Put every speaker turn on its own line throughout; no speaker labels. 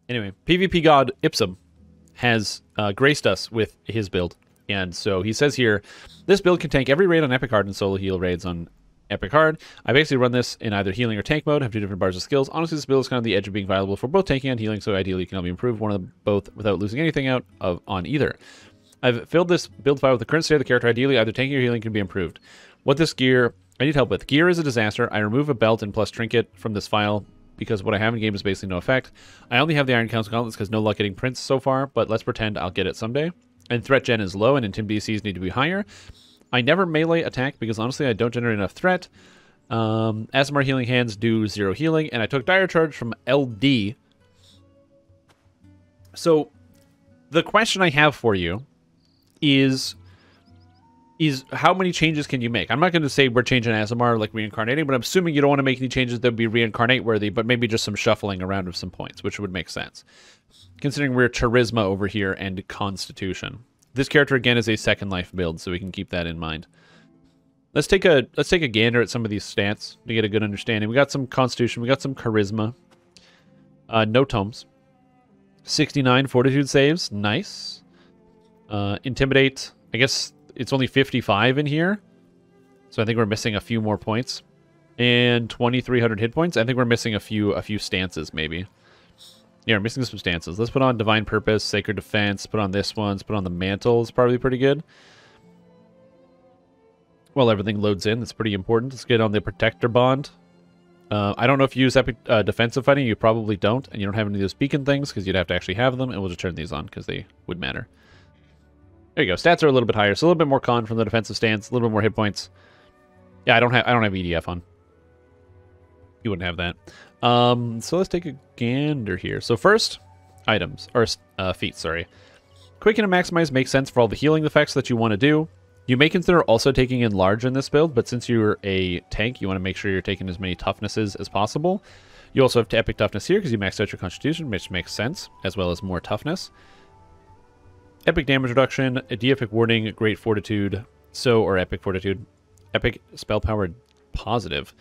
Anyway, PvP god Ipsum has graced us with his build. And so he says here, this build can tank every raid on Epic Hard and solo heal raids on Epic Hard. I basically run this in either healing or tank mode, have 2 different bars of skills. Honestly, this build is kind of the edge of being viable for both tanking and healing, so ideally you can help me improve one of them both without losing anything out on either. I've filled this build file with the current state of the character. Ideally, either tanking or healing can be improved. What this gear I need help with. Gear is a disaster. I remove a belt and plus trinket from this file because what I have in game is basically no effect. I only have the Iron Council gauntlets because no luck getting prints so far, but let's pretend I'll get it someday. And threat gen is low and intim DCs need to be higher. I never melee attack because honestly I don't generate enough threat. Asmar healing hands do 0 healing, and I took dire charge from LD. So the question I have for you is how many changes can you make? I'm not going to say we're changing Asmar like reincarnating, but I'm assuming you don't want to make any changes that would be reincarnate worthy, but maybe just some shuffling around of some points, which would make sense. Considering we're charisma over here and constitution. This character again is a second life build, so we can keep that in mind. Let's take a gander at some of these stats to get a good understanding. We got some constitution, we got some charisma. No tomes. 69 fortitude saves, nice. Intimidate, I guess it's only 55 in here. So I think we're missing a few more points. And 2,300 hit points. I think we're missing a few stances maybe. Yeah, we're missing some stances. Let's put on Divine Purpose, Sacred Defense, put on this one, let's put on the Mantle. It's probably pretty good. Well, everything loads in. That's pretty important. Let's get on the Protector Bond. I don't know if you use Epic Defensive Fighting. You probably don't. And you don't have any of those beacon things because you'd have to actually have them. And we'll just turn these on because they would matter. There you go. Stats are a little bit higher. So a little bit more con from the defensive stance. A little bit more hit points. Yeah, I don't have EDF on. You wouldn't have that. So let's take a gander here. So first, items. Or feats, sorry. Quicken and Maximize makes sense for all the healing effects that you want to do. You may consider also taking Enlarge in this build, but since you're a tank, you want to make sure you're taking as many toughnesses as possible. You also have Epic Toughness here because you maxed out your Constitution, which makes sense, as well as more toughness. Epic Damage Reduction, a D-Epic Warding, Great Fortitude, or Epic Fortitude. Epic Spell Power Positive.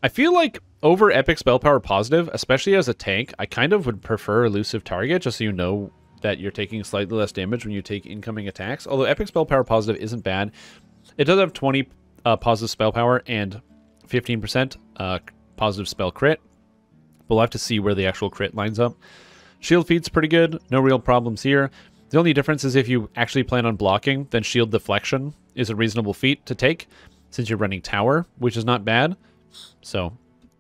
I feel like over Epic Spell Power Positive, especially as a tank, I kind of would prefer Elusive Target, just so you know that you're taking slightly less damage when you take incoming attacks. Although Epic Spell Power Positive isn't bad. It does have 20 positive spell power and 15% positive spell crit. We'll have to see where the actual crit lines up. Shield Feat's pretty good. No real problems here. The only difference is if you actually plan on blocking, then Shield Deflection is a reasonable feat to take since you're running Tower, which is not bad. So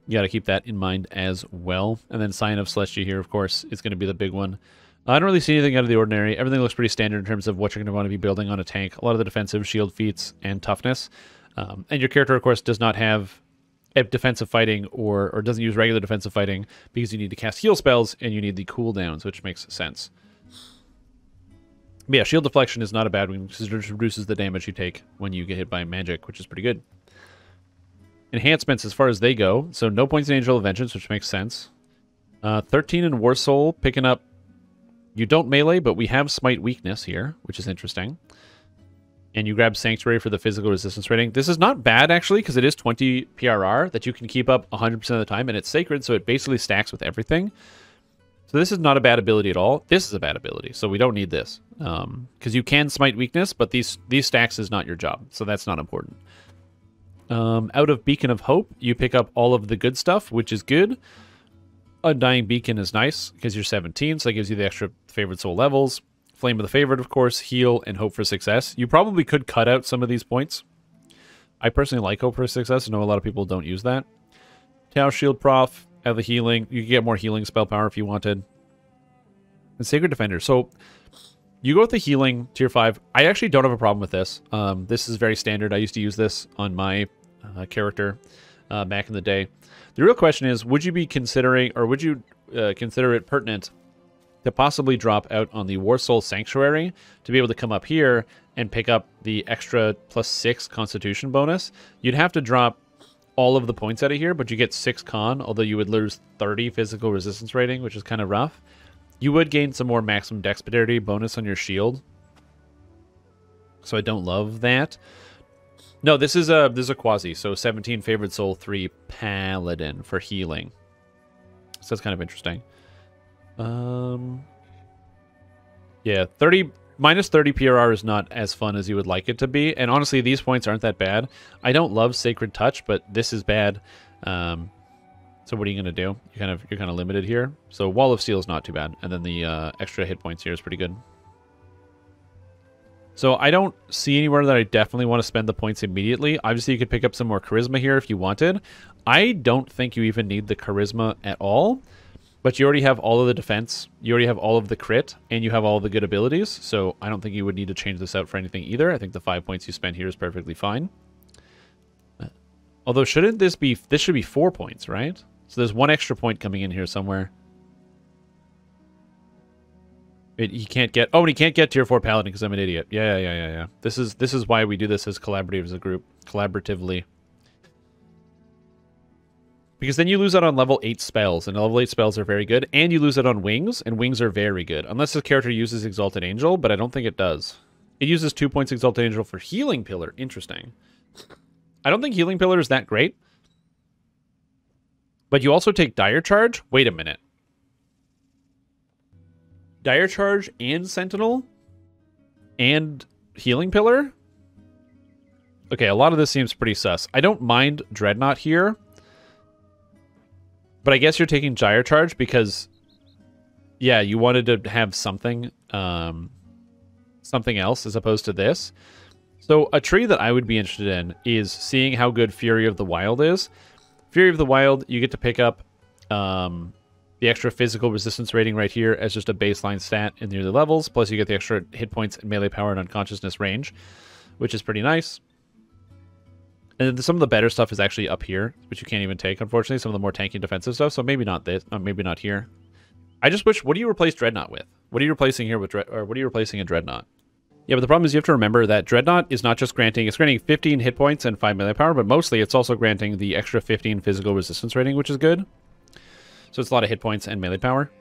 you got to keep that in mind as well. And then Sign of Celestia here, of course, is going to be the big one. I don't really see anything out of the ordinary. Everything looks pretty standard in terms of what you're going to want to be building on a tank. A lot of the defensive shield feats and toughness. And your character, of course, does not have defensive fighting or doesn't use regular defensive fighting because you need to cast heal spells and you need the cooldowns, which makes sense. But yeah, shield deflection is not a bad one because it reduces the damage you take when you get hit by magic, which is pretty good. Enhancements as far as they go. So no points in Angel of Vengeance, which makes sense. 13 in War Soul, picking up. You don't melee, but we have Smite Weakness here, which is interesting. And you grab Sanctuary for the physical resistance rating. This is not bad, actually, because it is 20 PRR that you can keep up 100% of the time, and it's sacred, so it basically stacks with everything. So this is not a bad ability at all. This is a bad ability, so we don't need this. Because you can Smite Weakness, but these stacks is not your job, so that's not important. Out of Beacon of Hope, you pick up all of the good stuff, which is good. Undying Beacon is nice because you're 17, so that gives you the extra Favored Soul levels. Flame of the Favored, of course, Heal, and Hope for Success. You probably could cut out some of these points. I personally like Hope for Success. I know a lot of people don't use that. Tau Shield Prof, have the healing. You can get more healing spell power if you wanted. And Sacred Defender. So you go with the healing, tier 5. I actually don't have a problem with this. This is very standard. I used to use this on my character back in the day. The real question is, would you be considering, or would you consider it pertinent to possibly drop out on the War Soul Sanctuary to be able to come up here and pick up the extra +6 Constitution bonus? You'd have to drop all of the points out of here, but you get 6 con, although you would lose 30 physical resistance rating, which is kind of rough. You would gain some more maximum Dexterity bonus on your shield. So I don't love that. No, this is a quasi, so 17 Favored Soul, 3 Paladin for healing. So that's kind of interesting. Yeah, minus 30 PRR is not as fun as you would like it to be. And honestly, these points aren't that bad. I don't love Sacred Touch, but this is bad. So what are you going to do? You're kind of limited here. So Wall of Steel is not too bad. And then the extra hit points here is pretty good. So I don't see anywhere that I definitely want to spend the points immediately. Obviously, you could pick up some more Charisma here if you wanted. I don't think you even need the Charisma at all. But you already have all of the defense, you already have all of the crit, and you have all the good abilities. So I don't think you would need to change this out for anything either. I think the 5 points you spend here is perfectly fine. Although, shouldn't this be... This should be 4 points, right? So there's 1 extra point coming in here somewhere. He can't get... Oh, and he can't get tier 4 Paladin because I'm an idiot. Yeah. This is why we do this as collaborative as a group. Collaboratively. Because then you lose out on level 8 spells, and level 8 spells are very good, and you lose out on wings, and wings are very good. Unless this character uses Exalted Angel, but I don't think it does. It uses 2 points Exalted Angel for Healing Pillar. Interesting. I don't think Healing Pillar is that great. But you also take Dire Charge? Wait a minute. Dire Charge and Sentinel? And Healing Pillar? Okay, a lot of this seems pretty sus. I don't mind Dreadnought here. But I guess you're taking Gyre Charge because, yeah, you wanted to have something, something else as opposed to this. So a tree that I would be interested in is seeing how good Fury of the Wild is. Fury of the Wild, you get to pick up the extra physical resistance rating right here as just a baseline stat in the early levels. Plus you get the extra hit points and melee power and unconsciousness range, which is pretty nice. And then some of the better stuff is actually up here, which you can't even take, unfortunately. Some of the more tanky defensive stuff, so maybe not this, maybe not here. I just wish, what do you replace Dreadnought with? What are you replacing here with, or what are you replacing a Dreadnought? Yeah, but the problem is you have to remember that Dreadnought is not just granting, it's granting 15 hit points and 5 melee power, but mostly it's also granting the extra 15 physical resistance rating, which is good. So it's a lot of hit points and melee power.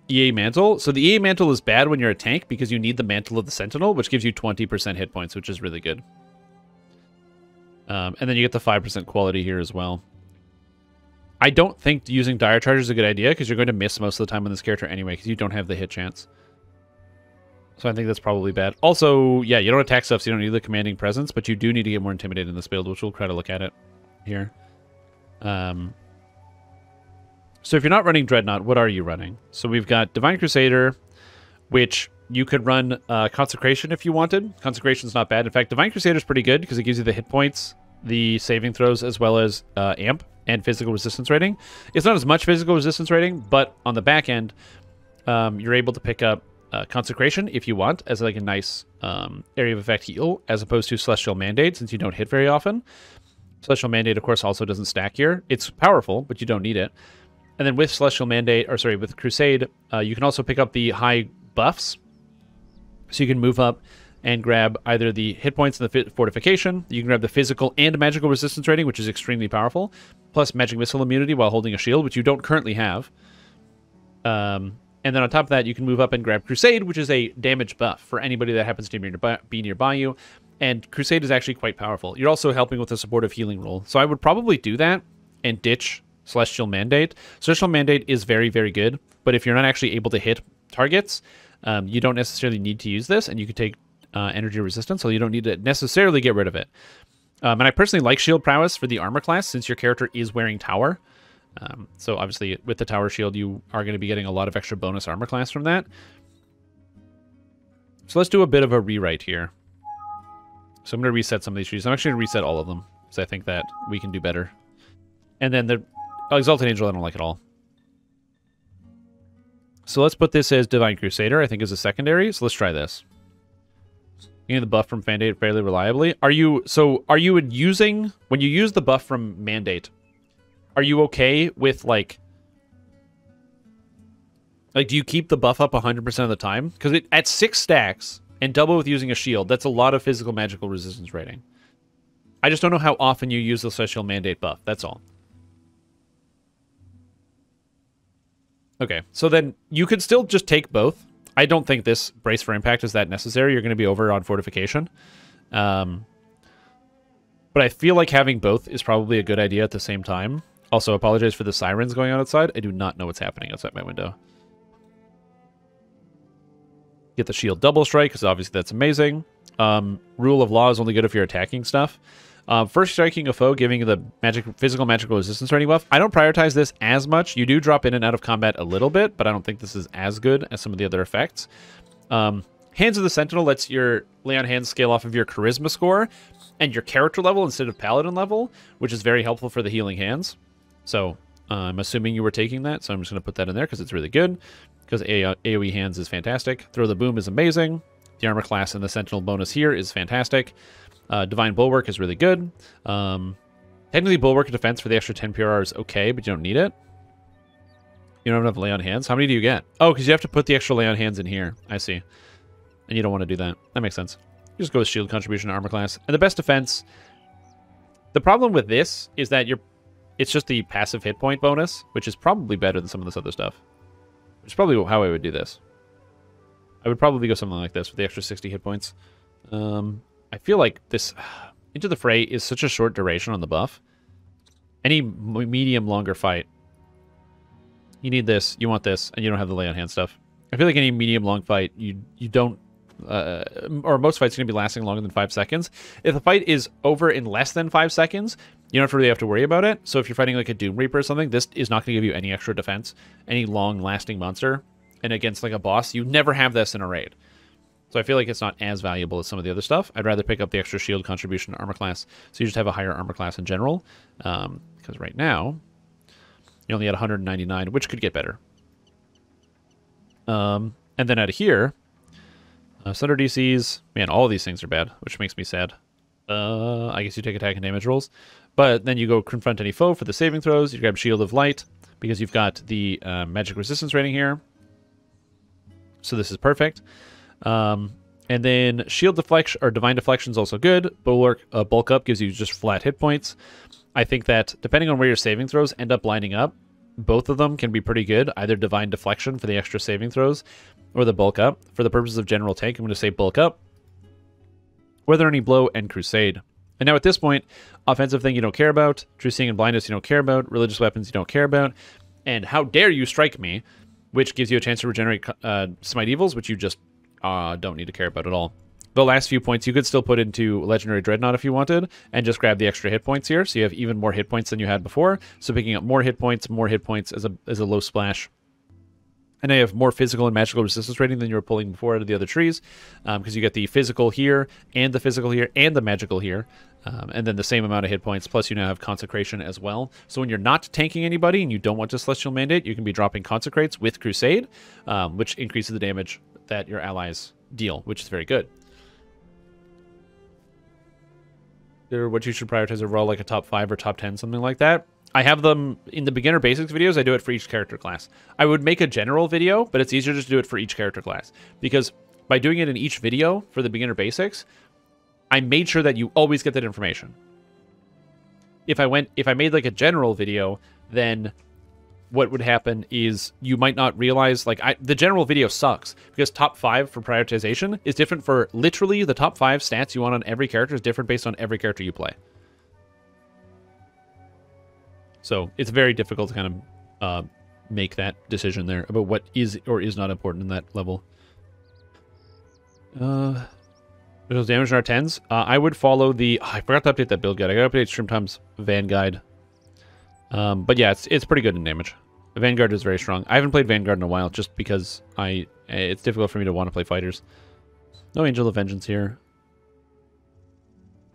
EA Mantle. So the EA Mantle is bad when you're a tank because you need the Mantle of the Sentinel, which gives you 20% hit points, which is really good. And then you get the 5% quality here as well. I don't think using Dire Charge is a good idea because you're going to miss most of the time on this character anyway because you don't have the hit chance. So I think that's probably bad. Also, yeah, you don't attack stuff, so you don't need the Commanding Presence, but you do need to get more Intimidated in this build, which we'll try to look at it here. So if you're not running Dreadnought, what are you running? So we've got Divine Crusader, which you could run Consecration if you wanted. Consecration's not bad. In fact, Divine Crusader's pretty good because it gives you the hit points, the saving throws, as well as amp and physical resistance rating. It's not as much physical resistance rating, but on the back end, you're able to pick up Consecration if you want as like a nice area of effect heal, as opposed to Celestial Mandate since you don't hit very often. Celestial Mandate, of course, also doesn't stack here. It's powerful, but you don't need it. And then with Celestial Mandate, or sorry, with Crusade, you can also pick up the high buffs. So you can move up and grab either the hit points and the fortification. You can grab the physical and magical resistance rating, which is extremely powerful. Plus magic missile immunity while holding a shield, which you don't currently have. And then on top of that, you can move up and grab Crusade, which is a damage buff for anybody that happens to be nearby you. And Crusade is actually quite powerful. You're also helping with a supportive healing role. So I would probably do that and ditch Celestial Mandate. Celestial Mandate is very, very good, but if you're not actually able to hit targets, you don't necessarily need to use this, and you can take energy resistance, so you don't need to necessarily get rid of it. And I personally like Shield Prowess for the armor class, since your character is wearing Tower. So obviously, with the Tower Shield, you are going to be getting a lot of extra bonus armor class from that. So let's do a bit of a rewrite here. So I'm going to reset some of these trees. I'm actually going to reset all of them, because I think that we can do better. And then the Exalted Angel, I don't like at all. So let's put this as Divine Crusader, I think, as a secondary. So let's try this. Getting the buff from Mandate fairly reliably. Are you using, when you use the buff from Mandate, are you okay with, like do you keep the buff up 100% of the time? Because at 6 stacks and double with using a shield, that's a lot of physical magical resistance rating. I just don't know how often you use the Celestial Mandate buff. That's all. Okay, so then you could still just take both. I don't think this Brace for Impact is that necessary. You're going to be over on Fortification. But I feel like having both is probably a good idea at the same time. Also, apologize for the sirens going on outside. I do not know what's happening outside my window. Get the shield double strike, because obviously that's amazing. Rule of law is only good if you're attacking stuff. First striking a foe, giving the physical magical resistance rating buff. I don't prioritize this as much. You do drop in and out of combat a little bit, but I don't think this is as good as some of the other effects. Hands of the Sentinel lets your lay on hands scale off of your charisma score and your character level instead of paladin level, which is very helpful for the healing hands. So I'm assuming you were taking that, so I'm just going to put that in there because it's really good. Because AoE hands is fantastic. Throw the Boom is amazing. The armor class and the Sentinel bonus here is fantastic. Divine Bulwark is really good. Technically, Bulwark defense for the extra 10 PRR is okay, but you don't need it. You don't have enough lay on hands. How many do you get? Oh, because you have to put the extra lay on hands in here. I see. And you don't want to do that. That makes sense. You just go with shield contribution to armor class. And the best defense... The problem with this is that it's just the passive hit point bonus, which is probably better than some of this other stuff. Which is probably how I would do this. I would probably go something like this with the extra 60 hit points. I feel like this Into the Fray is such a short duration on the buff. Any medium longer fight, you need this, you want this, and you don't have the lay on hand stuff. I feel like any medium long fight, you don't, or most fights are going to be lasting longer than 5 seconds. If the fight is over in less than 5 seconds, you don't really have to worry about it. So if you're fighting like a Doom Reaper or something, this is not going to give you any extra defense, any long-lasting monster. And against like a boss, you never have this in a raid. So I feel like it's not as valuable as some of the other stuff. I'd rather pick up the extra shield contribution to armor class, so you just have a higher armor class in general. Because right now, you only had 199, which could get better. And then out of here, Thunder DCs, man, all of these things are bad, which makes me sad. I guess you take attack and damage rolls. But then you go confront any foe for the saving throws. You grab Shield of Light, because you've got the magic resistance rating here. So this is perfect. And then Shield Deflection, or Divine Deflection is also good. Bulwark Bulk Up gives you just flat hit points. I think that depending on where your saving throws end up lining up, both of them can be pretty good. Either Divine Deflection for the extra saving throws, or the Bulk Up. For the purposes of general tank, I'm going to say Bulk Up. Whether Any Blow and Crusade. And now at this point, offensive thing you don't care about, True Seeing and Blindness you don't care about, religious weapons you don't care about, and How Dare You Strike Me, which gives you a chance to regenerate Smite Evils, which you just don't need to care about at all. The last few points you could still put into Legendary Dreadnought if you wanted, and just grab the extra hit points here, so you have even more hit points than you had before. So picking up more hit points as a low splash. And now you have more physical and magical resistance rating than you were pulling before out of the other trees, because you get the physical here, and the physical here, and the magical here, and then the same amount of hit points, plus you now have Consecration as well. So when you're not tanking anybody and you don't want to Celestial Mandate, you can be dropping Consecrates with Crusade, which increases the damage that your allies deal, which is very good. What you should prioritize overall, like a top 5 or top 10, something like that. I have them in the beginner basics videos. I do it for each character class. I would make a general video, but it's easier just to do it for each character class, because by doing it in each video for the beginner basics, I made sure that you always get that information. If I made like a general video, then what would happen is you might not realize, like, the general video sucks, because top 5 for prioritization is different for literally the top 5 stats you want on every character is different based on every character you play. So it's very difficult to kind of make that decision there about what is or is not important in that level. There's damage in our 10s. I would follow the... I forgot to update that build guide. I got to update Strimtom's Van Guide. But yeah, it's pretty good in damage. Vanguard is very strong. I haven't played Vanguard in a while just because it's difficult for me to want to play fighters. No Angel of Vengeance here.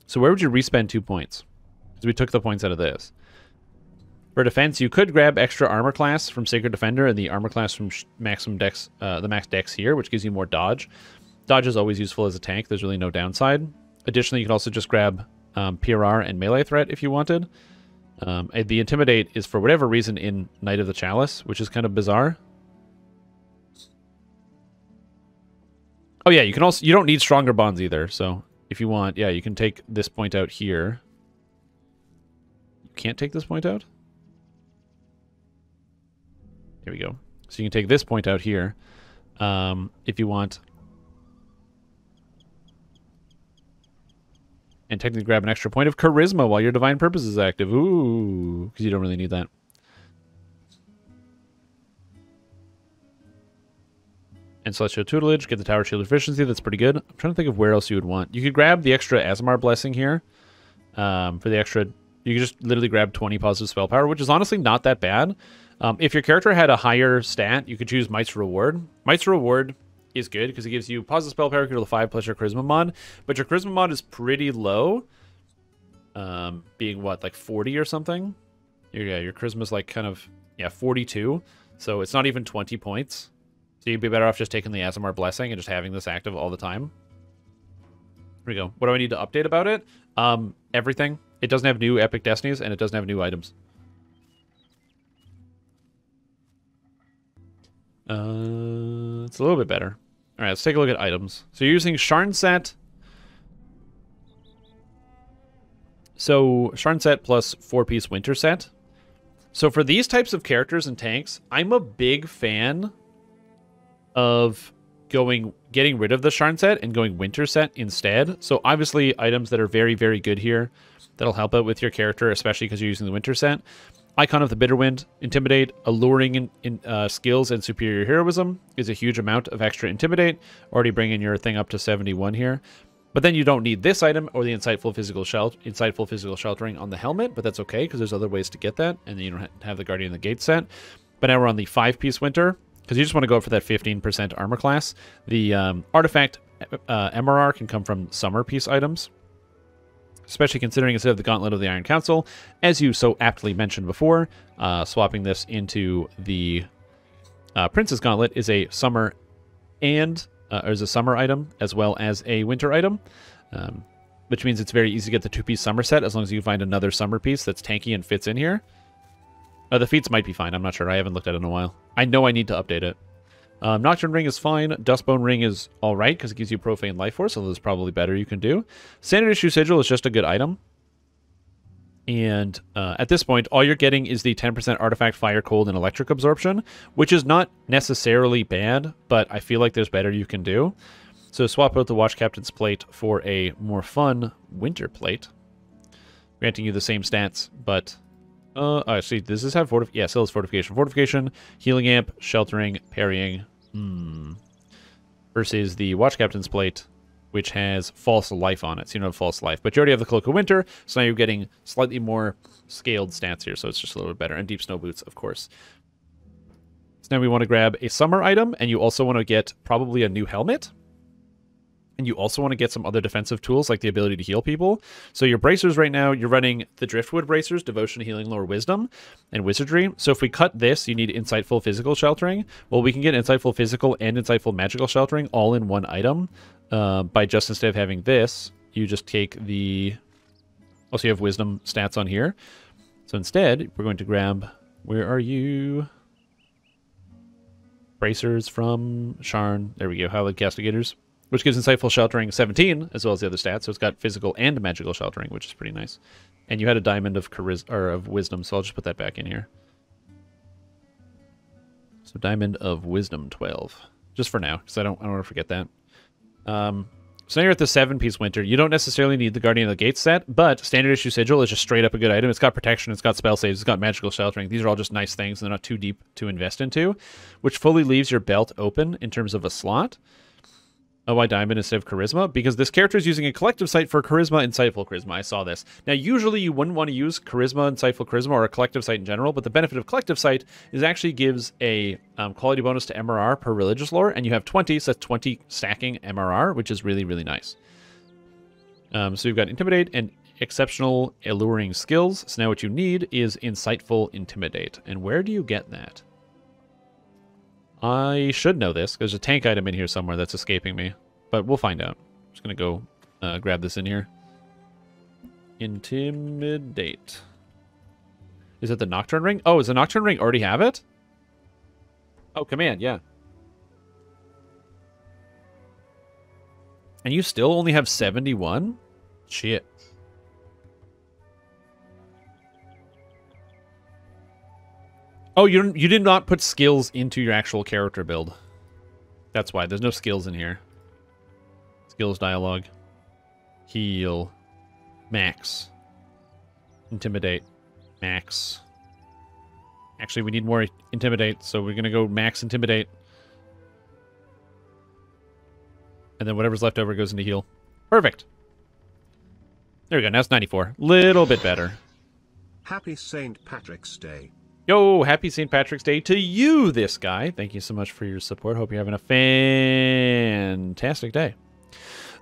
So where would you respend 2 points? Because we took the points out of this. For defense, you could grab extra armor class from Sacred Defender and the armor class from maximum dex, the max dex here, which gives you more dodge. Dodge is always useful as a tank. There's really no downside. Additionally, you can also just grab PRR and melee threat if you wanted. The Intimidate is, for whatever reason, in Knight of the Chalice, which is kind of bizarre. Oh yeah, you can also, you don't need Stronger Bonds either, so if you want, yeah, you can take this point out here. You can't take this point out? There we go. So you can take this point out here, if you want. And technically grab an extra point of charisma while your divine purpose is active. Ooh, because you don't really need that. And Celestial Tutelage, get the Tower Shield efficiency. That's pretty good. I'm trying to think of where else you would want. You could grab the extra Azamar Blessing here. For the extra, you could just literally grab 20 positive spell power, which is honestly not that bad. If your character had a higher stat, you could choose Might's Reward. Might's Reward is good because it gives you positive spell power equal to 5 plus your charisma mod, but your charisma mod is pretty low, being what, like 40 or something. Your charisma is like kind of 42, so it's not even 20 points. So you'd be better off just taking the Azamar Blessing and just having this active all the time. Here we go. What do I need to update about it? Everything. It doesn't have new epic destinies and it doesn't have new items. It's a little bit better. All right, let's take a look at items. So you're using Sharn Set. So Sharn Set plus 4-piece Winter Set. So for these types of characters and tanks, I'm a big fan of getting rid of the Sharn Set and going Winter Set instead. So obviously items that are very, very good here that'll help out with your character, especially because you're using the Winter Set. Icon of the Bitterwind, Intimidate, Alluring skills, and Superior Heroism is a huge amount of extra Intimidate. Already bringing your thing up to 71 here. But then you don't need this item or the Insightful Physical Sheltering on the helmet, but that's okay because there's other ways to get that, and then you don't have the Guardian of the Gate set. But now we're on the 5-piece Winter, because you just want to go for that 15% armor class. The Artifact MRR can come from Summer Piece items, especially considering instead of the Gauntlet of the Iron Council, as you so aptly mentioned before, swapping this into the Princess Gauntlet is a summer is a summer item as well as a winter item, which means it's very easy to get the 2-piece summer set as long as you find another summer piece that's tanky and fits in here. The Feats might be fine. I'm not sure. I haven't looked at it in a while. I know I need to update it. Nocturne Ring is fine. Dustbone Ring is alright because it gives you Profane Life Force, so there's probably better you can do. Standard Issue Sigil is just a good item. And at this point, all you're getting is the 10% Artifact Fire, Cold, and Electric Absorption, which is not necessarily bad, but I feel like there's better you can do. So swap out the Watch Captain's Plate for a more fun Winter Plate, granting you the same stats, but... see, does this have still has Fortification. Fortification, Healing Amp, Sheltering, Parrying. Versus the Watch Captain's Plate, which has False Life on it. So you don't have False Life. But you already have the Cloak of Winter, so now you're getting slightly more scaled stats here, so it's just a little bit better. And Deep Snow Boots, of course. So now we want to grab a summer item, and you also want to get probably a new helmet. And you also want to get some other defensive tools, like the ability to heal people. So your bracers right now, you're running the Driftwood bracers, Devotion, Healing, Lore, Wisdom, and Wizardry. So if we cut this, you need Insightful Physical Sheltering. Well, we can get Insightful Physical and Insightful Magical Sheltering all in one item. By just instead of having this, you just take the... Also, you have Wisdom stats on here. So instead, we're going to grab... Where are you? Bracers from Sharn. There we go. Highlight Castigators. Which gives Insightful Sheltering 17, as well as the other stats. So it's got Physical and Magical Sheltering, which is pretty nice. And you had a Diamond of of Wisdom, so I'll just put that back in here. So Diamond of Wisdom 12. Just for now, because I don't want to forget that. So now you're at the 7-piece Winter. You don't necessarily need the Guardian of the Gate set, but Standard Issue Sigil is just straight up a good item. It's got protection, it's got spell saves, it's got magical sheltering. These are all just nice things, and they're not too deep to invest into, which fully leaves your belt open in terms of a slot. Why Diamond instead of Charisma? Because this character is using a Collective Sight for Charisma, Insightful Charisma. I saw this. Now, usually you wouldn't want to use Charisma, Insightful Charisma, or a Collective Sight in general, but the benefit of Collective Sight is it actually gives a quality bonus to MRR per Religious Lore, and you have 20, so that's 20 stacking MRR, which is really, really nice. So you've got Intimidate and Exceptional Alluring skills. So now what you need is Insightful Intimidate. And where do you get that? I should know this. There's a tank item in here somewhere that's escaping me. But we'll find out. I'm just going to go grab this in here. Intimidate. Is it the Nocturne Ring? Oh, does the Nocturne Ring already have it? Oh, command, yeah. And you still only have 71? Shit. Oh, you did not put skills into your actual character build. That's why. There's no skills in here. Skills dialogue. Heal. Max. Intimidate. Max. Actually, we need more Intimidate, so we're going to go max Intimidate. And then whatever's left over goes into heal. Perfect. There we go. Now it's 94. Little bit better.
Happy St. Patrick's Day.
Yo, happy St. Patrick's Day to you, this guy. Thank you so much for your support. Hope you're having a fantastic day.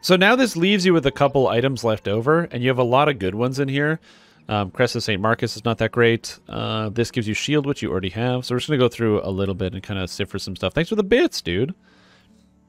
So now this leaves you with a couple items left over, and you have a lot of good ones in here. Crest of St. Marcus is not that great. This gives you shield, which you already have. So we're just going to go through a little bit and kind of sift for some stuff. Thanks for the bits, dude.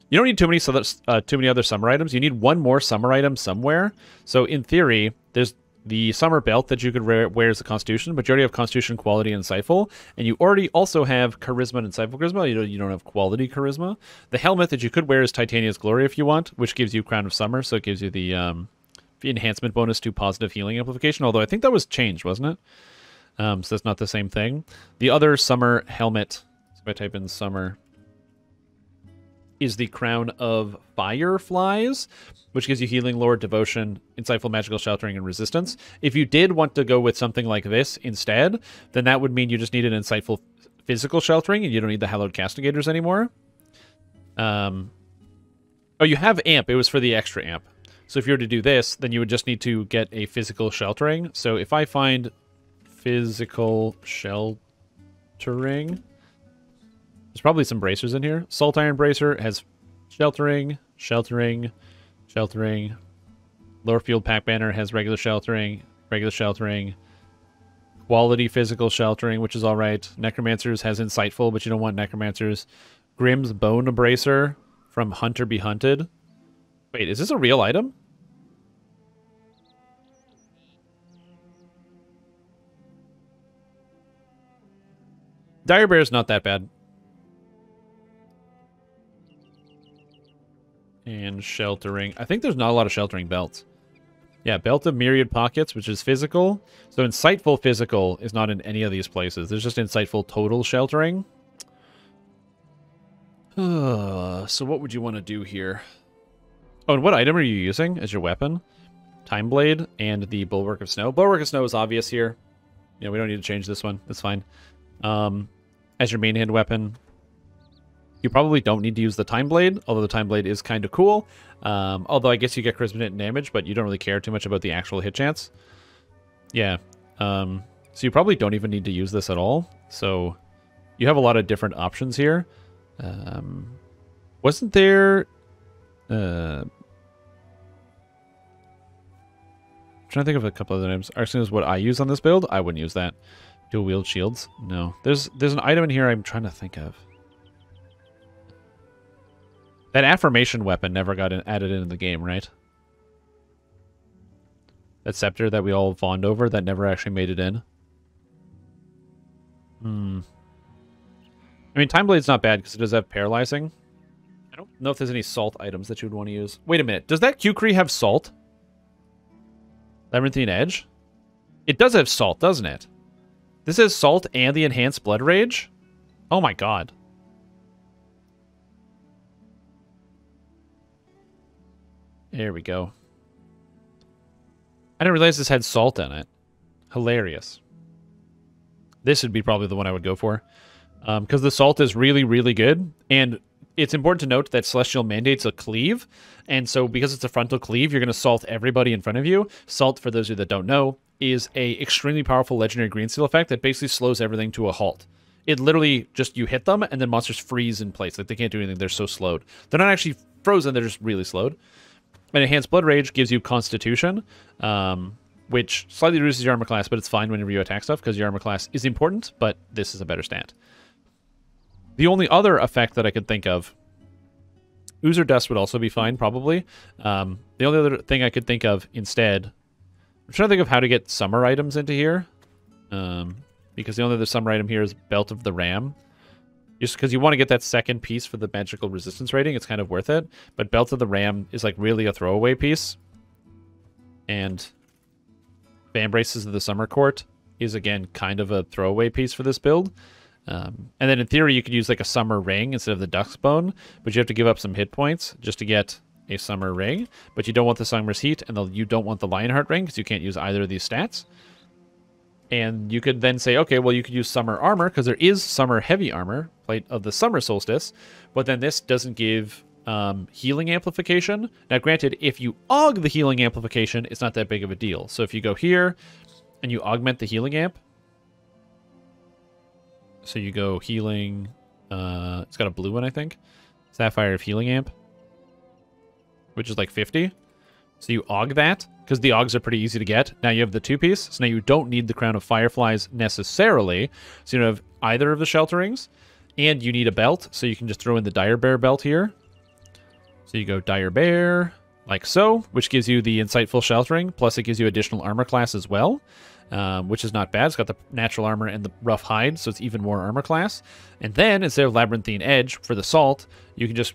You don't need too many other summer items. You need one more summer item somewhere. So in theory, there's the summer belt that you could wear as a Constitution, but you already have Constitution, Quality, and Insightful, and you already also have Charisma and Insightful Charisma. You don't have Quality Charisma. The helmet that you could wear is Titania's Glory if you want, which gives you Crown of Summer, so it gives you the enhancement bonus to positive healing amplification, although I think that was changed, wasn't it? So that's not the same thing. The other summer helmet, so if I type in summer, is the Crown of Fireflies, which gives you healing, lore, devotion, insightful, magical, sheltering, and resistance. If you did want to go with something like this instead, then that would mean you just need an insightful physical sheltering, and you don't need the Hallowed Castigators anymore. Oh, you have amp. It was for the extra amp. So if you were to do this, then you would just need to get a physical sheltering. So if I find physical sheltering, there's probably some bracers in here. Salt Iron Bracer has sheltering, sheltering, sheltering. Lore Field Pack Banner has regular sheltering, Quality physical sheltering, which is all right. Necromancers has Insightful, but you don't want Necromancers. Grimm's Bone Bracer from Hunter Be Hunted. Wait, is this a real item? Dire Bear is not that bad. And sheltering. I think there's not a lot of sheltering belts. Yeah, Belt of Myriad Pockets, which is physical. So Insightful physical is not in any of these places. There's just Insightful total sheltering. So what would you want to do here? Oh, and what item are you using as your weapon? Time Blade and the Bulwark of Snow. Bulwark of Snow is obvious here. Yeah, we don't need to change this one. That's fine. As your main hand weapon, you probably don't need to use the Time Blade, although the Time Blade is kind of cool. Although I guess you get Charisma hit and damage, but you don't really care too much about the actual hit chance. Yeah. So you probably don't even need to use this at all. So you have a lot of different options here. Wasn't there... I'm trying to think of a couple other names. Arsenal is what I use on this build. I wouldn't use that. Dual wield shields. No. There's an item in here I'm trying to think of. That affirmation weapon never got added into the game, right? That scepter that we all fawned over that never actually made it in. I mean, Time Blade's not bad because it does have paralyzing. I don't know if there's any salt items that you would want to use. Wait a minute. Does that Q-Cree have salt? Labyrinthine Edge? It does have salt, doesn't it? This has salt and the enhanced blood rage? Oh my god. There we go. I didn't realize this had salt in it. Hilarious. This would be probably the one I would go for. Because the salt is really, really good. And it's important to note that Celestial mandates a cleave. And so because it's a frontal cleave, you're going to salt everybody in front of you. Salt, for those of you that don't know, is a extremely powerful legendary green seal effect that basically slows everything to a halt. It literally just, you hit them, and then monsters freeze in place. Like, they can't do anything. They're so slowed. They're not actually frozen. They're just really slowed. And Enhanced Blood Rage gives you Constitution, which slightly reduces your armor class, but it's fine whenever you attack stuff because your armor class is important, but this is a better stat. The only other effect that I could think of, Oozer Dust would also be fine, probably. The only other thing I could think of instead, I'm trying to think of how to get summer items into here, because the only other summer item here is Belt of the Ram. Just because you want to get that second piece for the magical resistance rating, it's kind of worth it. But Belt of the Ram is like really a throwaway piece. And Fan Braces of the Summer Court is again kind of a throwaway piece for this build. And then in theory you could use like a Summer Ring instead of the Duck's Bone, but you have to give up some hit points just to get a Summer Ring, but you don't want the Summer's Heat, and you don't want the Lionheart Ring, because you can't use either of these stats. And you could then say, okay, well, you could use Summer Armor, because there is Summer Heavy Armor, Plate of the Summer Solstice, but then this doesn't give healing amplification. Now, granted, if you aug the healing amplification, it's not that big of a deal. So if you go here, and you augment the healing amp, so you go healing, it's got a blue one, I think, Sapphire of Healing Amp, which is like 50. So you aug that, because the augs are pretty easy to get. Now you have the 2-piece, so now you don't need the Crown of Fireflies necessarily. So you don't have either of the shelterings, and you need a belt, so you can just throw in the Dire Bear belt here. So you go Dire Bear, like so, which gives you the Insightful Sheltering, plus it gives you additional armor class as well, which is not bad. It's got the natural armor and the rough hide, so it's even more armor class. And then, instead of Labyrinthine Edge for the Salt, you can just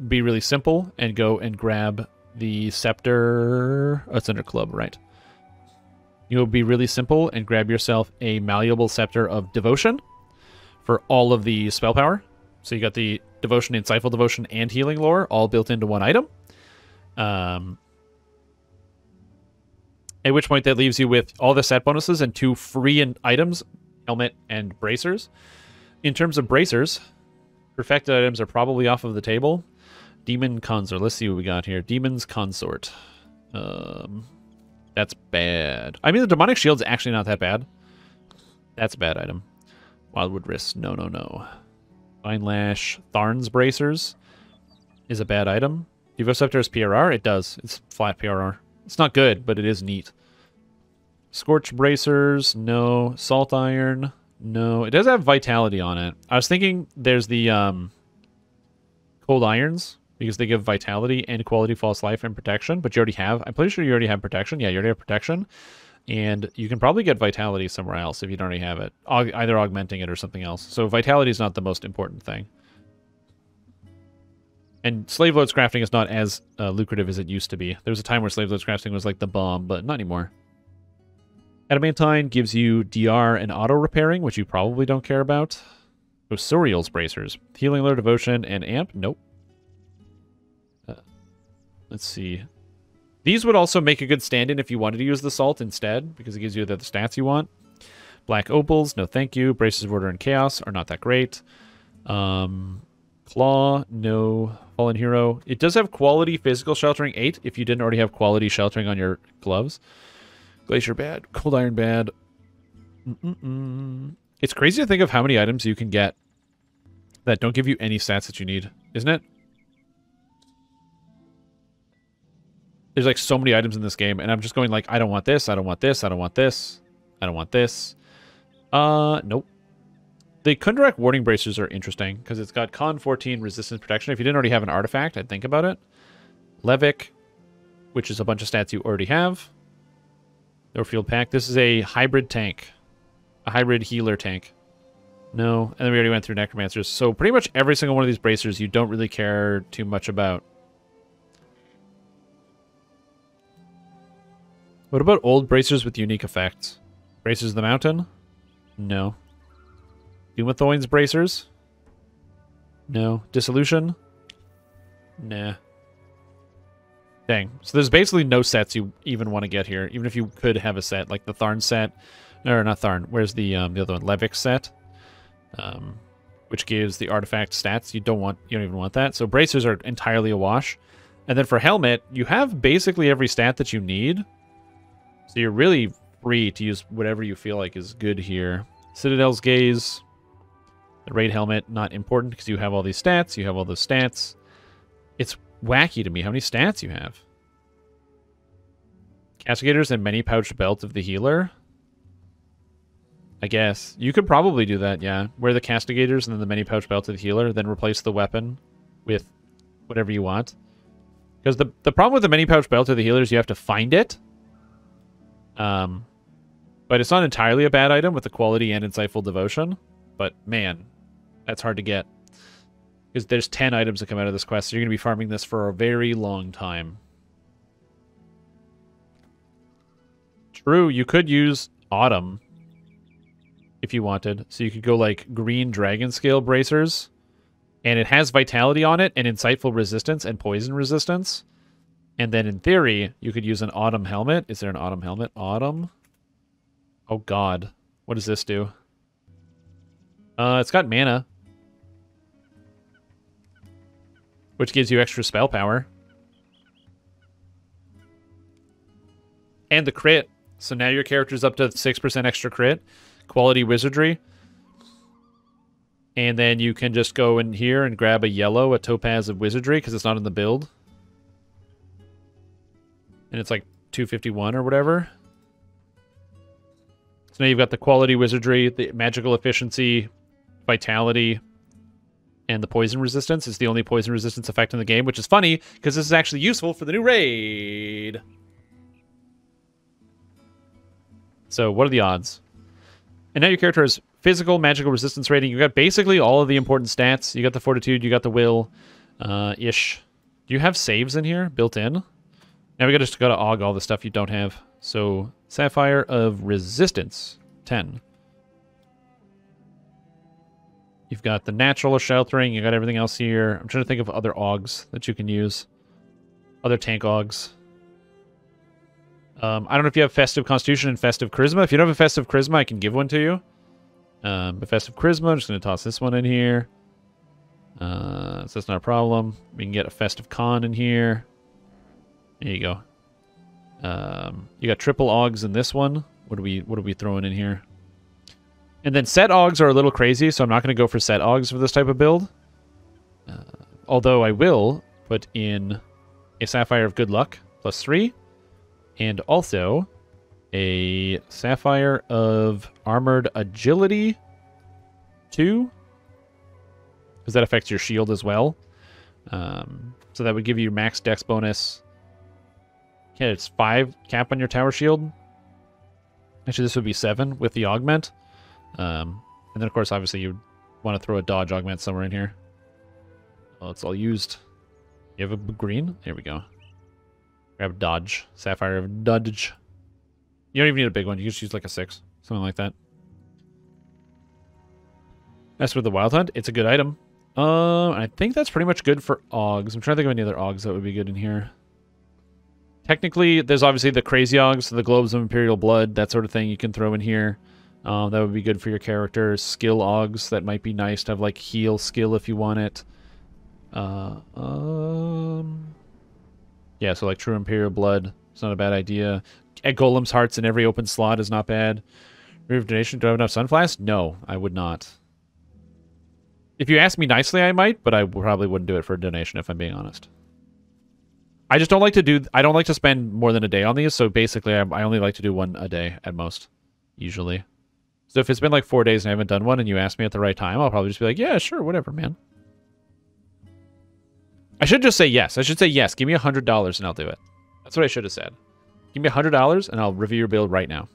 be really simple and go and grab the Scepter. Oh, it's under Club, right. You'll be really simple and grab yourself a Malleable Scepter of Devotion for all of the spell power. So you got the Devotion, Insightful Devotion, and Healing Lore all built into one item. At which point that leaves you with all the set bonuses and 2 free items, Helmet and Bracers. In terms of Bracers, perfected items are probably off of the table. Demon Consort. Let's see what we got here. Demon's Consort. That's bad. I mean, the Demonic Shield's actually not that bad. That's a bad item. Wildwood Wrist. No, no, no. Vine Lash. Tharn's Bracers is a bad item. Devo Scepter is PRR? It does. It's flat PRR. It's not good, but it is neat. Scorch Bracers, no. Salt Iron, no. It does have Vitality on it. I was thinking there's the Cold Irons, because they give Vitality and Quality False Life and Protection, but you already have, I'm pretty sure you already have Protection. Yeah, you already have Protection. And you can probably get Vitality somewhere else if you don't already have it. Either augmenting it or something else. So Vitality is not the most important thing. And Slave Lord's crafting is not as lucrative as it used to be. There was a time where Slave Lord's crafting was like the bomb, but not anymore. Adamantine gives you DR and auto repairing, which you probably don't care about. Osurial's Bracers. Healing Lore, Devotion, and Amp? Nope. Let's see. These would also make a good stand-in if you wanted to use the Salt instead, because it gives you the stats you want. Black Opals, no thank you. Bracers of Order and Chaos are not that great. Claw, no. Fallen Hero. It does have quality physical sheltering 8 if you didn't already have quality sheltering on your gloves. Glacier bad. Cold Iron bad. It's crazy to think of how many items you can get that don't give you any stats that you need, isn't it? There's like so many items in this game, and I'm just going like, I don't want this, I don't want this, I don't want this, I don't want this. Nope. The Kundarak Warding Bracers are interesting, because it's got Con 14 Resistance Protection. If you didn't already have an artifact, I'd think about it. Levick, which is a bunch of stats you already have. No Field Pack. This is a hybrid tank. A hybrid healer tank. No. And then we already went through Necromancers. So pretty much every single one of these bracers you don't really care too much about. What about old bracers with unique effects? Bracers of the Mountain? No. Dumathoin's Bracers? No. Dissolution? Nah. Dang. So there's basically no sets you even want to get here, even if you could have a set, like the Tharn set. Or not Tharn. Where's the other one? Levick set. Which gives the artifact stats. You don't even want that. So bracers are entirely a wash. And then for Helmet, you have basically every stat that you need. So you're really free to use whatever you feel like is good here. Citadel's Gaze. The Raid Helmet, not important because you have all these stats. You have all those stats. It's wacky to me how many stats you have. Castigators and Many Pouched Belt of the Healer. I guess. You could probably do that, yeah. Wear the Castigators and then the Many Pouched Belt of the Healer, then replace the weapon with whatever you want. Because the problem with the Many Pouched Belt of the Healer is you have to find it. But it's not entirely a bad item with the quality and insightful devotion. But man, that's hard to get. Because there's 10 items that come out of this quest, so you're going to be farming this for a very long time. True, you could use Autumn if you wanted. So you could go like green dragon scale bracers And it has vitality on it and insightful resistance and poison resistance. And then in theory, you could use an autumn helmet. Is there an autumn helmet? Autumn? Oh god. What does this do? It's got mana. Which gives you extra spell power. And the crit. So now your character's up to 6% extra crit. Quality wizardry. And then you can just go in here and grab a yellow, a topaz of wizardry, because it's not in the build. And it's like 251 or whatever. So now you've got the quality wizardry, the magical efficiency, vitality, and the poison resistance. It's the only poison resistance effect in the game, which is funny, because this is actually useful for the new raid. So what are the odds? And now your character has physical, magical resistance rating. You got basically all of the important stats. You got the fortitude, you got the will, ish. Do you have saves in here built in? Now we just gotta aug all the stuff you don't have. So Sapphire of Resistance, 10. You've got the natural sheltering. You got everything else here. I'm trying to think of other augs that you can use. Other tank augs. I don't know if you have Festive Constitution and Festive Charisma. If you don't have a Festive Charisma, I can give one to you. But Festive Charisma, I'm just going to toss this one in here. So that's not a problem. We can get a Festive Con in here. There you go. You got triple augs in this one. What are we throwing in here? And then set augs are a little crazy, so I'm not going to go for set augs for this type of build. Although I will put in a Sapphire of Good Luck, +3. And also a Sapphire of Armored Agility, 2. Because that affects your shield as well. So that would give you max Dex bonus. Yeah, it's 5 cap on your tower shield. Actually, this would be 7 with the augment. And then, of course, obviously, you want to throw a dodge augment somewhere in here. Oh, it's all used. You have a green? There we go. Grab dodge. Sapphire of Dodge. You don't even need a big one. You can just use like a 6. Something like that. As for the Wild Hunt, it's a good item. I think that's pretty much good for augs. I'm trying to think of any other augs that would be good in here. Technically, there's obviously the crazy augs, the globes of Imperial Blood, that sort of thing you can throw in here. That would be good for your character. Skill augs, that might be nice to have like heal skill if you want it. Yeah, so like True Imperial Blood, it's not a bad idea. Egg Golem's Hearts in every open slot is not bad. Remove donation, do I have enough Sunflask? No, I would not. If you ask me nicely, I might, but I probably wouldn't do it for a donation if I'm being honest. I just don't like to I don't like to spend more than a day on these, so basically I only like to do one a day at most, usually. So if it's been like 4 days and I haven't done one and you ask me at the right time, I'll probably just be like, yeah, sure, whatever, man. I should just say yes. I should say yes. Give me $100 and I'll do it. That's what I should have said. Give me $100 and I'll review your build right now.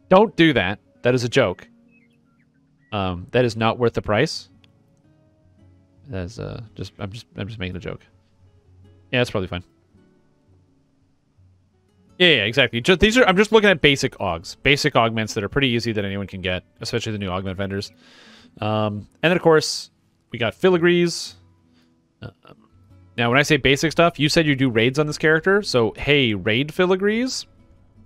Don't do that. That is a joke. That is not worth the price. That is I'm just making a joke. Yeah, that's probably fine. Yeah, exactly. I'm just looking at basic augs. Basic augments that are pretty easy that anyone can get, especially the new augment vendors. And then, of course, we got filigrees. Now, when I say basic stuff, you said you do raids on this character. So, hey, raid filigrees?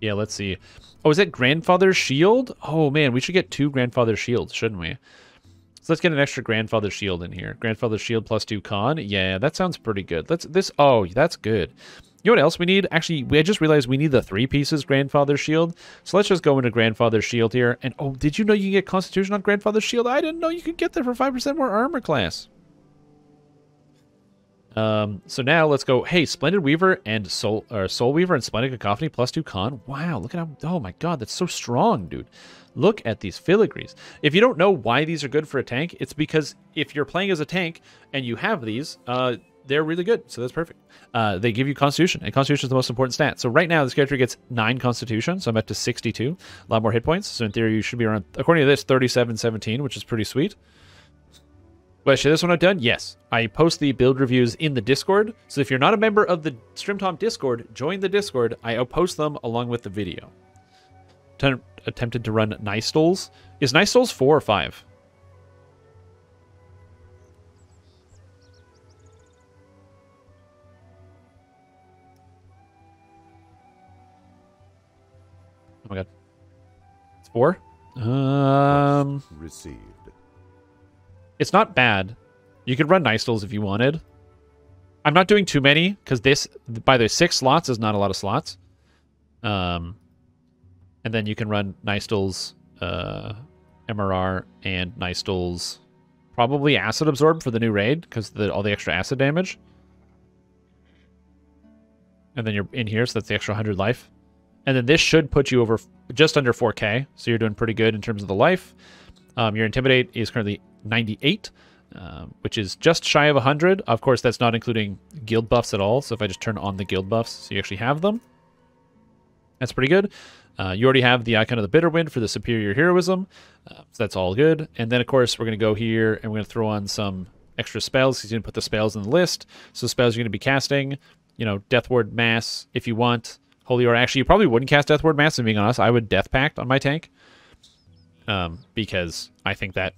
Yeah, let's see. Oh, is that Grandfather's Shield? Oh, man, we should get 2 Grandfather's Shields, shouldn't we? So let's get an extra Grandfather's Shield in here. Grandfather's Shield +2 con. Yeah, that sounds pretty good. Oh, that's good. You know what else we need? Actually, I just realized we need the 3 pieces Grandfather's Shield. So let's just go into Grandfather's Shield here. And, oh, did you know you can get Constitution on Grandfather's Shield? I didn't know you could get that for 5% more armor class. So now let's go, hey, Splendid Weaver and Soul Weaver and Splendid Cacophony +2 con. Wow, look at how, oh my god, that's so strong, dude. Look at these filigrees. If you don't know why these are good for a tank, it's because if you're playing as a tank and you have these, they're really good, so that's perfect. They give you Constitution, and Constitution is the most important stat. So right now, this character gets 9 Constitution, so I'm up to 62. A lot more hit points, so in theory, you should be around, according to this, 37-17, which is pretty sweet. But should this one I've done? Yes. I post the build reviews in the Discord, so if you're not a member of the Strimtom Discord, join the Discord. I post them along with the video. Attempted to run Nice Stoles. Is Nice Stoles 4 or 5? 4.
Received.
It's not bad. You could run Nistles if you wanted. I'm not doing too many, because this, by the 6 slots, is not a lot of slots. And then you can run Nistles, MRR, and Nistles, probably Acid Absorb for the new raid, because all the extra acid damage. And then you're in here, so that's the extra 100 life. And then this should put you over just under 4k, so you're doing pretty good in terms of the life. Your Intimidate is currently 98, which is just shy of 100. Of course, that's not including guild buffs at all, so if I just turn on the guild buffs, so you actually have them, that's pretty good. You already have the Icon of the Bitterwind for the superior heroism, so that's all good. And then, of course, we're going to go here, and we're going to throw on some extra spells, because you can put the spells in the list. So spells you're going to be casting, you know, Death Ward Mass if you want. Holy Aura. Actually, you probably wouldn't cast Death Ward Mass, if being honest. I would Death Pact on my tank, because I think that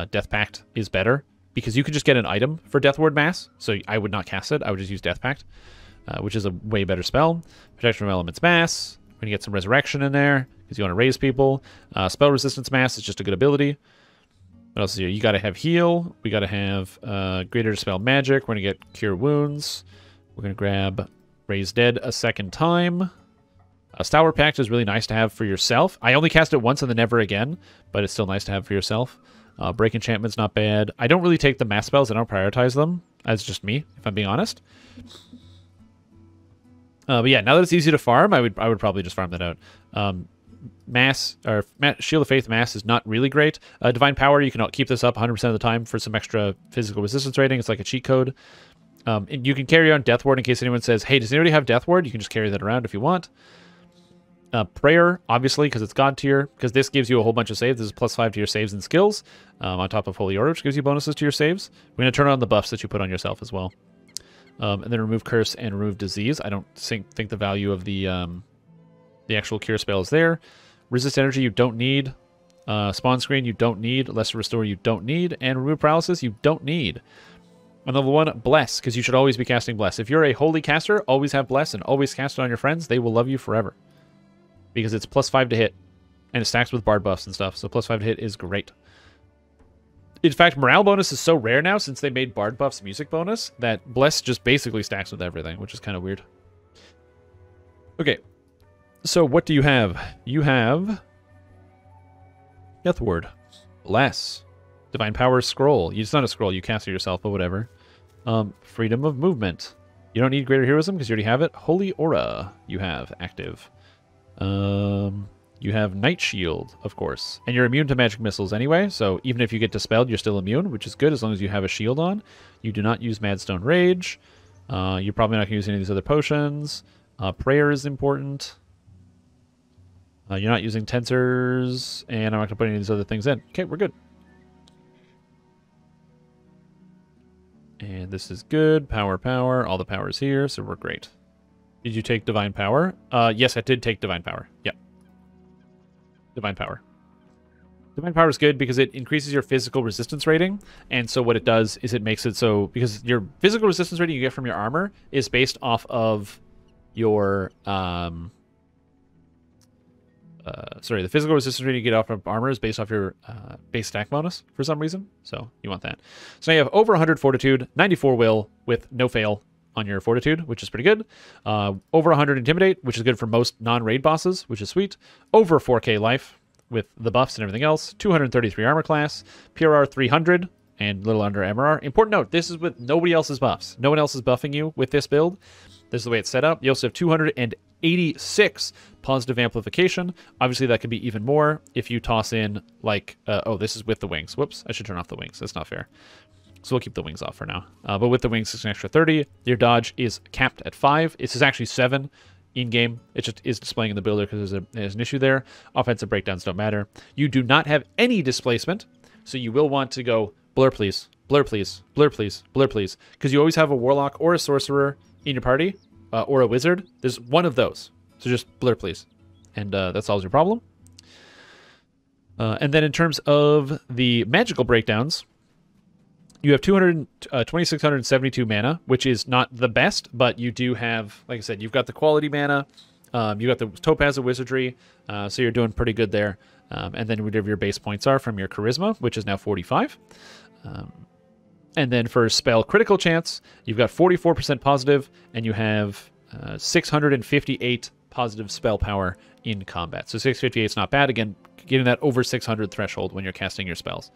Death Pact is better, because you could just get an item for Death Ward Mass, so I would not cast it. I would just use Death Pact, which is a way better spell. Protection from Elements Mass. We're going to get some Resurrection in there, because you want to raise people. Spell Resistance Mass is just a good ability. What else is here? You got to have Heal. We got to have Greater Dispel Magic. We're going to get Cure Wounds. We're going to grab Raise Dead a second time. Stalwart Pact is really nice to have for yourself. I only cast it once and then never again, but it's still nice to have for yourself. Break Enchantment's not bad. I don't really take the mass spells. I don't prioritize them. That's just me, if I'm being honest. But yeah, now that it's easy to farm, I would probably just farm that out. Shield of Faith Mass is not really great. Divine Power, you can keep this up 100% of the time for some extra physical resistance rating. It's like a cheat code. And you can carry on Death Ward in case anyone says, hey, does anybody have Death Ward? You can just carry that around if you want. Prayer, obviously, because it's God tier, because this gives you a whole bunch of saves. This is +5 to your saves and skills, on top of Holy Aura, which gives you bonuses to your saves. We're going to turn on the buffs that you put on yourself as well. And then remove Curse and remove Disease. I don't think the value of the actual cure spell is there. Resist Energy, you don't need. Spawn Screen, you don't need. Lesser Restore, you don't need. And Remove Paralysis, you don't need. On level 1, Bless, because you should always be casting Bless. If you're a Holy caster, always have Bless and always cast it on your friends. They will love you forever. Because it's +5 to hit. And it stacks with Bard buffs and stuff, so +5 to hit is great. In fact, Morale bonus is so rare now, since they made Bard buffs music bonus, that Bless just basically stacks with everything, which is kind of weird. Okay, so what do you have? You have Death Ward, Bless, Divine Power Scroll. It's not a scroll, you cast it yourself, but whatever. Freedom of Movement. You don't need Greater Heroism because you already have it. Holy Aura you have active. You have Night Shield, of course. And you're immune to magic missiles anyway, so even if you get dispelled, you're still immune, which is good as long as you have a shield on. You do not use Madstone Rage. You're probably not going to use any of these other potions. Prayer is important. You're not using Tensors, and I'm not going to put any of these other things in. Okay, we're good. And this is good. Power. All the power is here, so we're great. Did you take Divine Power? Yes, I did take Divine Power. Yep. Divine Power. Divine Power is good because it increases your physical resistance rating. And so what it does is it makes it so... Because your physical resistance rating you get from your armor is based off of your... the physical resistance rating you get off of armor is based off your base stack bonus for some reason. So you want that. So now you have over 100 Fortitude, 94 Will with no fail on your Fortitude, which is pretty good. Over 100 Intimidate, which is good for most non-raid bosses, which is sweet. Over 4k life with the buffs and everything else. 233 armor class. PRR 300 and a little under MRR. Important note, this is with nobody else's buffs. No one else is buffing you with this build. This is the way it's set up. You also have 286 positive amplification. Obviously, that could be even more if you toss in, like... oh, this is with the wings. Whoops, I should turn off the wings. That's not fair. So we'll keep the wings off for now. But with the wings, it's an extra 30. Your dodge is capped at 5. This is actually 7 in-game. It just is displaying in the builder because there's an issue there. Offensive breakdowns don't matter. You do not have any displacement, so you will want to go blur, please, blur, please, blur, please, blur, please, because you always have a warlock or a sorcerer in your party, or a wizard. There's one of those. So just blur, please. And that solves your problem. And then in terms of the magical breakdowns, you have 2,672 mana, which is not the best, but you do have, like I said, you've got the quality mana, you got the Topaz of Wizardry, so you're doing pretty good there. and then whatever your base points are from your charisma, which is now 45. And then for spell critical chance, you've got 44% positive, and you have 658 positive spell power in combat. So 658 is not bad. Again, getting that over 600 threshold when you're casting your spells.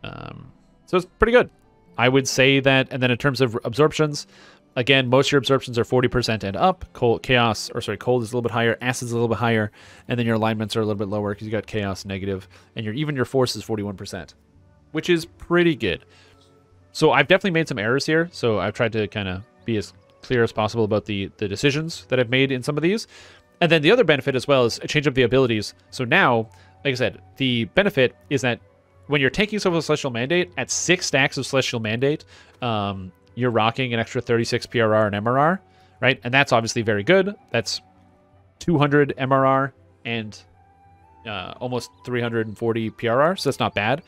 So it's pretty good. I would say that, and then in terms of absorptions, again, most of your absorptions are 40% and up. Cold is a little bit higher, acid's a little bit higher, and then your alignments are a little bit lower because you got chaos negative, and even your force is 41%, which is pretty good. So I've definitely made some errors here, so I've tried to kind of be as clear as possible about the decisions that I've made in some of these. And then the other benefit as well is change up the abilities. So now, like I said, the benefit is that when you're taking some of the Celestial Mandate, at 6 stacks of Celestial Mandate, you're rocking an extra 36 PRR and MRR, right? And that's obviously very good. That's 200 MRR and almost 340 PRR, so that's not bad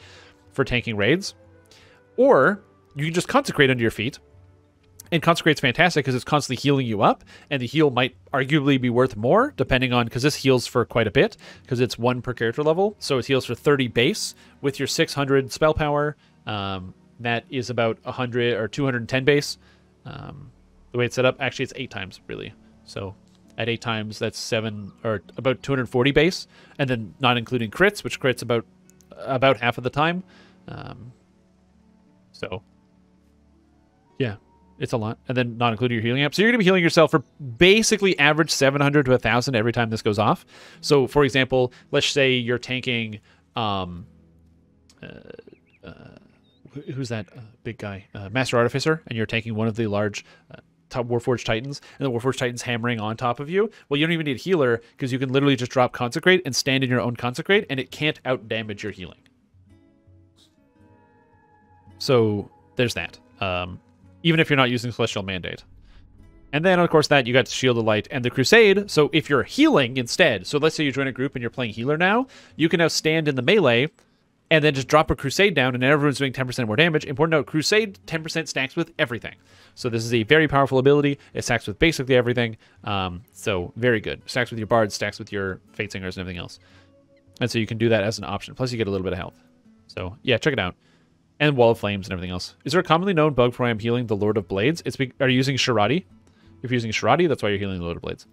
for tanking raids. Or you can just Consecrate under your feet. And Consecrate's fantastic because it's constantly healing you up, and the heal might arguably be worth more, depending on, because this heals for quite a bit, because it's 1 per character level, so it heals for 30 base with your 600 spell power. That is about 100 or 210 base. The way it's set up, actually, it's 8 times, really. So at 8 times, that's 7 or about 240 base, and then not including crits, which crits about half of the time. So yeah. It's a lot. And then not including your healing up. So you're going to be healing yourself for basically average 700 to 1,000 every time this goes off. So, for example, let's say you're tanking... who's that big guy? Master Artificer. And you're taking one of the large top Warforged Titans. And the Warforged Titan's hammering on top of you. Well, you don't even need a healer because you can literally just drop Consecrate and stand in your own Consecrate. And it can't out-damage your healing. So, there's that. Even if you're not using Celestial Mandate. And then, of course, that you got Shield of Light and the Crusade. So if you're healing instead, so let's say you join a group and you're playing healer now, you can now stand in the melee and then just drop a Crusade down and everyone's doing 10% more damage. Important note, Crusade 10% stacks with everything. So this is a very powerful ability. It stacks with basically everything. So very good. Stacks with your bards, stacks with your Fate Singers and everything else. And so you can do that as an option. Plus you get a little bit of health. So yeah, check it out. And Wall of Flames and everything else. Is there a commonly known bug for why I'm healing the Lord of Blades? Are you using Shirati? If you're using Shirati, that's why you're healing the Lord of Blades.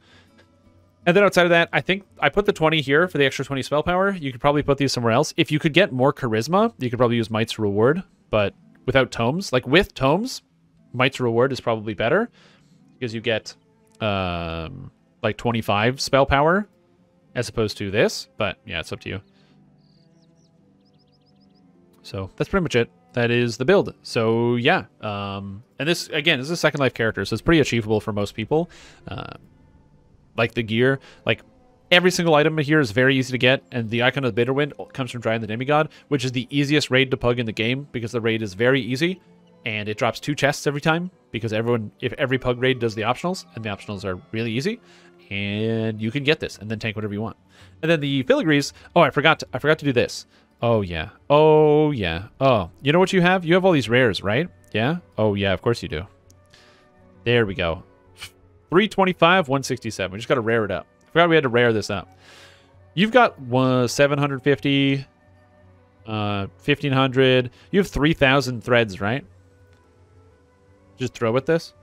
And then outside of that, I think I put the 20 here for the extra 20 spell power. You could probably put these somewhere else. If you could get more Charisma, you could probably use Might's Reward. But without Tomes, like with Tomes, Might's Reward is probably better. Because you get like 25 spell power as opposed to this. But yeah, it's up to you. So that's pretty much it. That is the build. So yeah, and this again is a Second Life character, so it's pretty achievable for most people. Like the gear, like every single item here is very easy to get, and the Icon of the Bitterwind comes from Drying the Demigod, which is the easiest raid to pug in the game because the raid is very easy, and it drops 2 chests every time because if every pug raid does the optionals, and the optionals are really easy, and you can get this and then tank whatever you want. And then the Filigrees. Oh, I forgot to do this. Oh, yeah. Oh, yeah. Oh, you know what you have? You have all these rares, right? Yeah? Oh, yeah, of course you do. There we go. 325, 167. We just got to rare it up. I forgot we had to rare this up. You've got 750, 1,500. You have 3,000 threads, right? Just throw at this.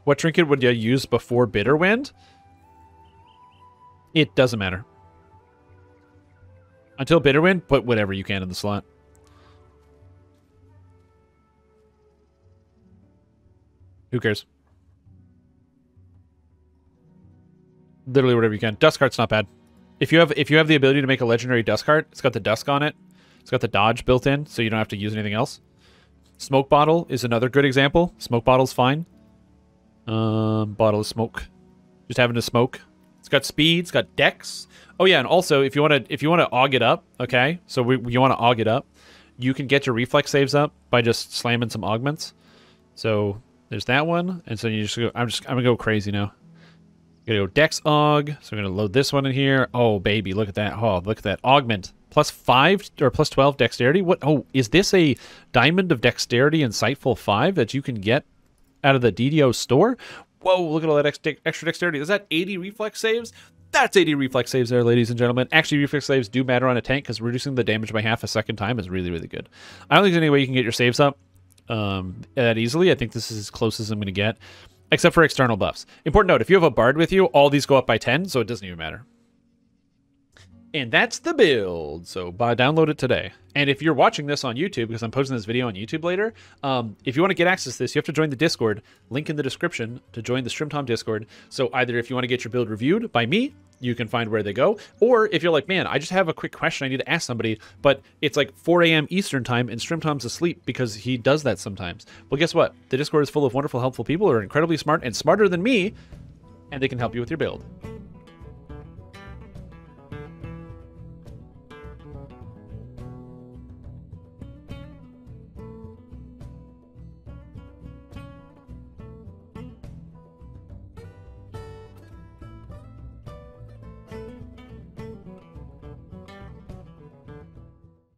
What trinket would you use before Bitterwind? It doesn't matter. Until Bitterwind, put whatever you can in the slot. Who cares? Literally whatever you can. Duskheart's not bad. If you have the ability to make a legendary Duskheart, it's got the Dusk on it. It's got the dodge built in, so you don't have to use anything else. Smoke Bottle is another good example. Smoke Bottle's fine. Bottle of smoke. Just having to smoke. It's got speed, it's got dex. Oh yeah, and also if you want to aug it up, okay? So you want to aug it up, you can get your reflex saves up by just slamming some augments. So there's that one, and so you just go. I'm gonna go crazy now. Gonna go dex aug. So I'm gonna load this one in here. Oh baby, look at that. Oh, look at that augment. +5 or +12 dexterity. What? Oh, is this a diamond of dexterity insightful 5 that you can get out of the DDO store? Whoa, look at all that extra dexterity. Is that 80 reflex saves? That's 80 reflex saves there, ladies and gentlemen. Actually, reflex saves do matter on a tank because reducing the damage by half a second time is really, really good. I don't think there's any way you can get your saves up that easily. I think this is as close as I'm going to get, except for external buffs. Important note, if you have a bard with you, all these go up by 10, so it doesn't even matter. And that's the build. So download it today. And if you're watching this on YouTube, because I'm posting this video on YouTube later, if you want to get access to this, you have to join the Discord. Link in the description to join the Strimtom Discord. So either if you want to get your build reviewed by me, you can find where they go. Or if you're like, man, I just have a quick question I need to ask somebody, but it's like 4 a.m. Eastern time and Strimtom's asleep because he does that sometimes. Well, guess what? The Discord is full of wonderful, helpful people who are incredibly smart and smarter than me, and they can help you with your build.